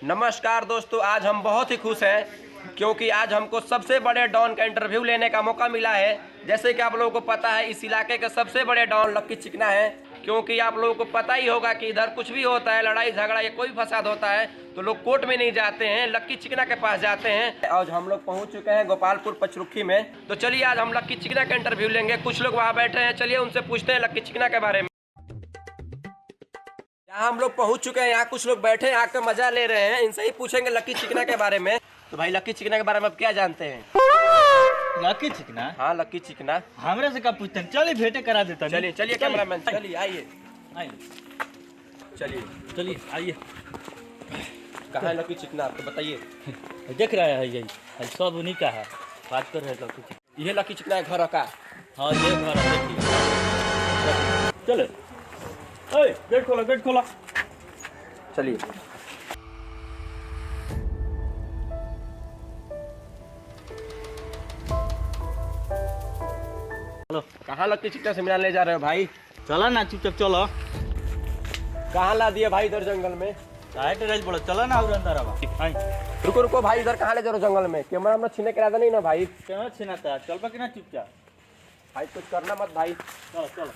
नमस्कार दोस्तों, आज हम बहुत ही खुश हैं क्योंकि आज हमको सबसे बड़े डॉन का इंटरव्यू लेने का मौका मिला है। जैसे कि आप लोगों को पता है, इस इलाके के सबसे बड़े डॉन लक्की चिकना है। क्योंकि आप लोगों को पता ही होगा कि इधर कुछ भी होता है, लड़ाई झगड़ा या कोई फसाद होता है तो लोग कोर्ट में नहीं जाते हैं, लक्की चिकना के पास जाते हैं। आज हम लोग पहुंच चुके हैं गोपालपुर पचरुखी में। तो चलिए आज हम लक्की चिकना का इंटरव्यू लेंगे। कुछ लोग वहाँ बैठे हैं, चलिए उनसे पूछते हैं लक्की चिकना के बारे में। यहाँ हम लोग पहुंच चुके हैं, यहाँ कुछ लोग बैठे हैं, आकर मजा ले रहे हैं। इनसे ही पूछेंगे लक्की चिकना के बारे में। तो भाई लक्की चिकना के बारे में आप क्या जानते हैं? लकी चिकना? हाँ लक्की चिकना। हमरे से कब पूछते हैं? चलिए भेंटे करा देता। चलिए चलिए कैमरामैन, चलिए आइए, चलिए चलिए आइए। कहाँ है लक्की चिकना, आपको बताइए। देख रहा है यही सब उन्हीं का है। बात कर रहे हैं लकी चिकना। ये लक्की चिकना है घर का। हाँ ये घर है, देखिए। चले गेट खोला, गेट खोला। चलिए चलो। कहाँ लक्की चिकना से मिला ले जा रहे हो भाई? चलो ना, चुपचाप चलो। कहाँ ला दिए भाई इधर जंगल में? बोलो चलो ना, और अंदर आवा। रुको रुको भाई, इधर कहाँ ले जा रहे हो जंगल में? कैमरा हम छीने के इरादा नहीं ना भाई? क्या छीनाता है? चल पा ना चुपचाप। भाई कुछ करना मत भाई। चलो चलो।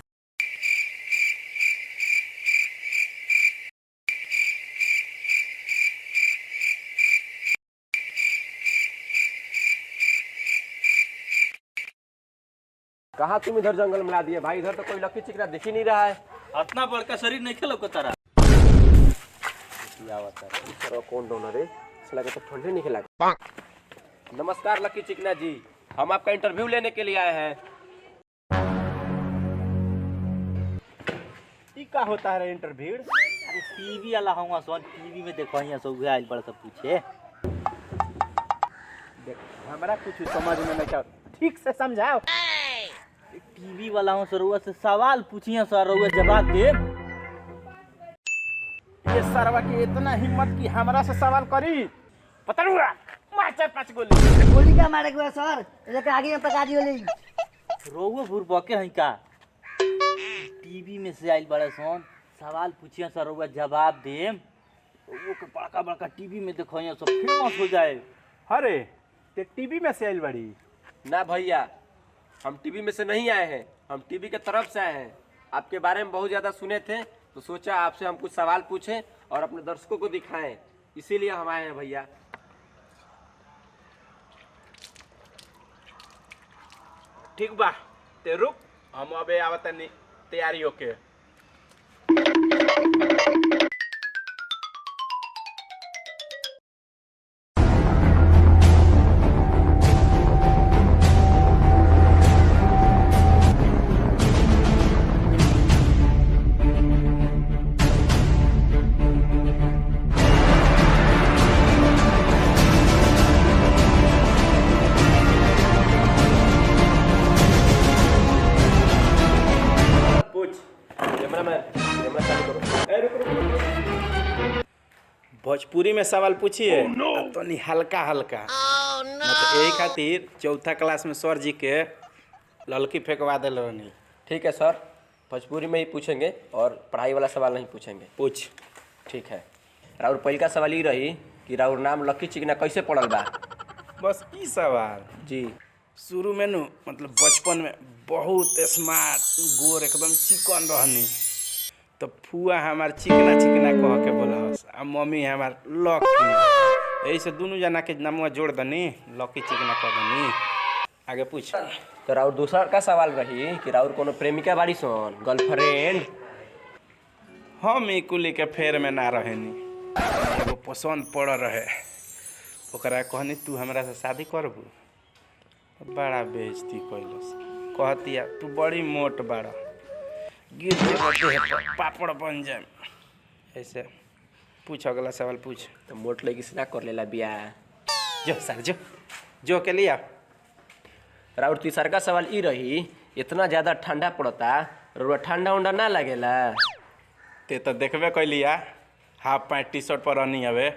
कहाँ तुम इधर जंगल में ला दिए भाई? इधर तो कोई लक्की चिकना दिख ही नहीं रहा है। इतना बड़का शरीर नहीं खेलो को तारा। क्या बता रहे? इस तरह कौन डोनर है? इस लगे तो ठंडे नहीं खिला। नमस्कार लक्की चिकना जी, हम आपका इंटरव्यू लेने के लिए आए हैं। क्या होता है इंटरव्यू? अरे टीवी वाला हूँ सोन, टीवी में देखो यहाँ सब आइल बड़ा सब पूछे। हमारा कुछ समझ में नहीं क्या, ठीक से समझाओ। टीवी वाला हूँ सरुआ से सवाल पूछिए, सरुआ जवाब दे। ये सरवा की इतना हिम्मत की हमरा से सवाल करी? पता नहीं मार 4-5 गोली। गोली क्या मारे को सर? लेके आगे में पका दियो ले। रोहु भूर बके हैं का? टीवी में से आइल बड़ा सोन, सवाल पूछिए सरुआ जवाब दे। वो के बड़का बड़का टीवी में देखो यहाँ सब फेमस हो जाए। अरे ते टीवी में से आइल बड़ी? ना भैया, हम टीवी में से नहीं आए हैं, हम टीवी के तरफ से आए हैं। आपके बारे में बहुत ज़्यादा सुने थे तो सोचा आपसे हम कुछ सवाल पूछें और अपने दर्शकों को दिखाएं, इसीलिए हम आए हैं भैया। ठीक बा, ते रुक, हम अबे आवतनी तैयारी होके। भोजपुरी में सवाल पूछिए। तो नहीं हल्का हल्का। मतलब यही खातिर चौथा क्लास में सर जी के ललकी फेंकवा दिल रहनी। ठीक है सर, भोजपुरी में ही पूछेंगे और पढ़ाई वाला सवाल नहीं पूछेंगे। पूछ। ठीक है। राउर पहल का सवाल ये रही कि राउर नाम लक्की चिकना कैसे पड़ल बा? बस ई सवाल जी। शुरू में नु मतलब बचपन में बहुत स्मार्ट गोर एकदम चिकन रहनी, तो फुआ हमार चिकना चिकना कह के बोला, आ मम्मी हमार लकी। यही से दोनों जना के नाम जोड़ दनी, लकी चिकना कह दनी। आगे पूछ। तो राउर दूसरा का सवाल रही कि राउर कोनो प्रेमिका बाड़ी सन, गर्लफ्रेंड? हम ई कुली के फेर में ना रहेनी, एगो पसंद पड़ रहे, ओकरा कहनी तू हमरा से शादी करबू। बड़ा बेइज्जती कैलस, कहतिया तू बड़ी मोट बाड़ा, गिर देह पापड़ बन जाए। ऐसे पूछ, अगला सवाल पूछ। तो मोट लगी से ना कर लेला बियाह? जो सर जो के लिया। राउर तीसरा का सवाल ई रही, इतना ज़्यादा ठंडा पड़ता, रउआ ठंडा उंडा ना लगेला? ते तो देखबे कैलिया, हाफ पैंट टी शर्ट पर रहनी हवे।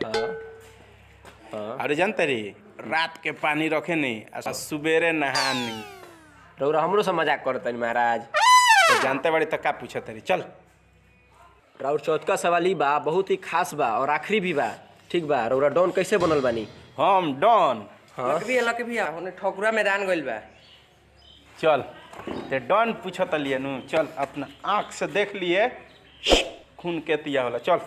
अरे जानते रही, रात के पानी रखे नहीं, सुबेरे नहानी। रउरा हमरो से मजाक करतनी महाराज। तो जानते बड़ी तो का पूछत रही। चल राउर चौथ का सवाल ही बा, बहुत ही खास बा और आखिरी भी बा, ठीक बा रउरा डॉन कैसे बनल बानी? हम डॉन। हाँ लक भी होने ठकुरा मैदान गइल बा। चल ते डॉन पूछत लिए नु, चल अपना आँख से देख लिए खून के तिया होला। चल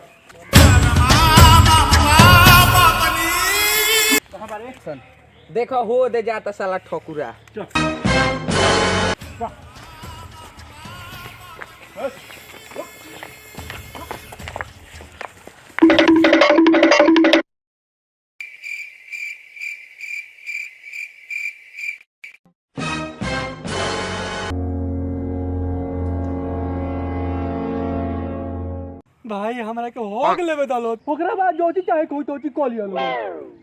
कहाँ बारे? देखो हो दे जाता साला ठकुरा। भाई हमरा के होग लेवे दालो ओकरा बाद जो चीज चाहे कोई तो चीज कॉल लिया लो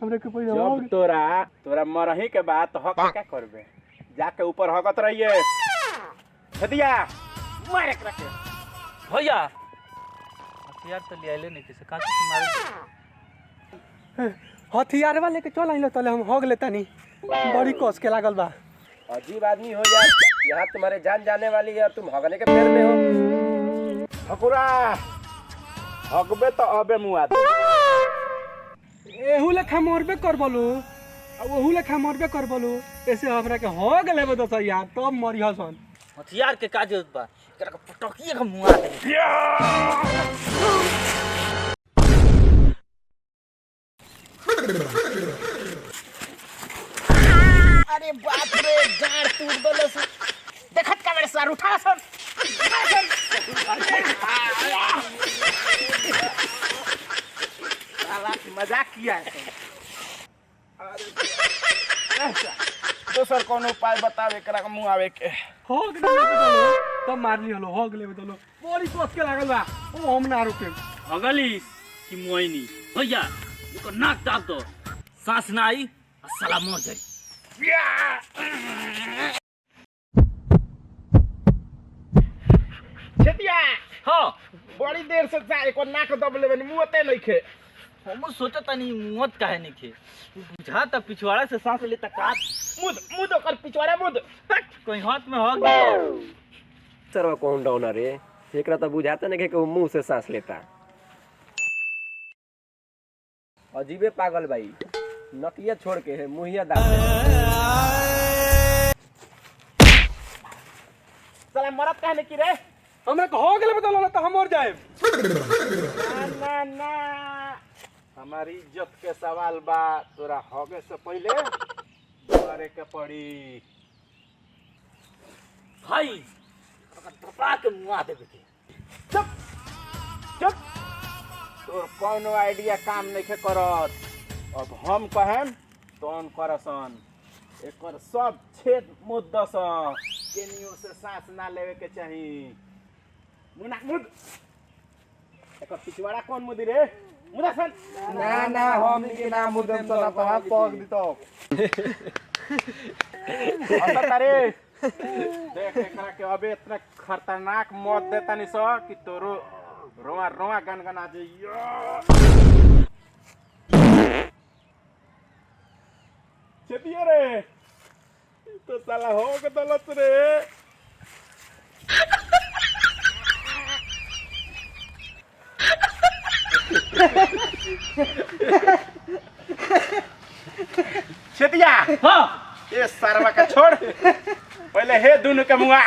हमरा के पहले होग। जब तोरा मरही के बाद तो हक क्या करबे? जाके ऊपर हकत रहिए छतिया मार एक रखे। भैया हथियार तो ले आइले नहीं किसे काहे से मारे? हथियार वाले के चल आइलो तले हम होग लेता नहीं बड़ी कस के लागल बा। अजीब आदमी हो जाए, यहाँ तुम्हारे जान जाने वाली है, तुम हगने के फेर में हो। ठकुरा हकबे तो अबे मुआ दे। एहू लेखा मरबे कर बोलू अब ओहू लेखा मरबे कर बोलू ऐसे हमरा के होग लेवे दो यार तब मरिया सन। हथियार के का जरूरत बा? एकरा के पटकिए के मुआ दे। अरे बाप रे गाड़ टूट गलो से। देखत का मेरे सर उठा सर। साला मजाक किया है। दोसर कौन उपाय बतावे एकरा के मुंह आवे के? होग लेवे दलो तब मार ली हलो होग लेवे दलो बड़ी कस के लागल बा ओ हम ना रुके। अगली की मोइनी भैया इको नाक दाब दो, सांस ना आई और साला मर जाई। छतिया हां बड़ी देर से जाए को नाक दब लेवे मुंहते नहीं खे। हम सोचत तनी मुंहत काहे नहीं खे बुझा त पिछवाड़ा से सांस लेता का मुद मुद कर पिछवाड़ा मुद। कोई हाथ में होग दो। सर कौन डॉन रे? एकरा तो बुझाते नहीं कि वो मुंह से सांस लेता। अजीबे पागल भाई, नकिया छोड़ के है मुहिया दाब दे। साला मरत काहे नहीं की रे? हमरा के होग लेवे दलो त हम मर जाए। ना ना हमारी इज्जत के सवाल बा, तोरा होगे से पहले मरे के पड़ी। भाई ओकरा दबा के मुआ देबे के। चुप चुप, तोर कौनो आइडिया काम नहीं के करत। अब हम कहें तोन करसन एकर सब छेद मुद्दसन केनियो से सांस ना लेवे के चाही। मुना मुद एकर पिछवाड़ा कौन मुदी रे? मुदासन ना ना हम के नाम मुदम तो ना पहा पग दी तो। आता तारे देख एकरा के अबे इतना खतरनाक मौत देता नहीं सो कि तोरो रोआ रोआ गनगना जाइयो। छतिया रे तो साला हो के दलत रे। छतिया हां ये सरवा का छोड़ पहले हे दोनों के मुआ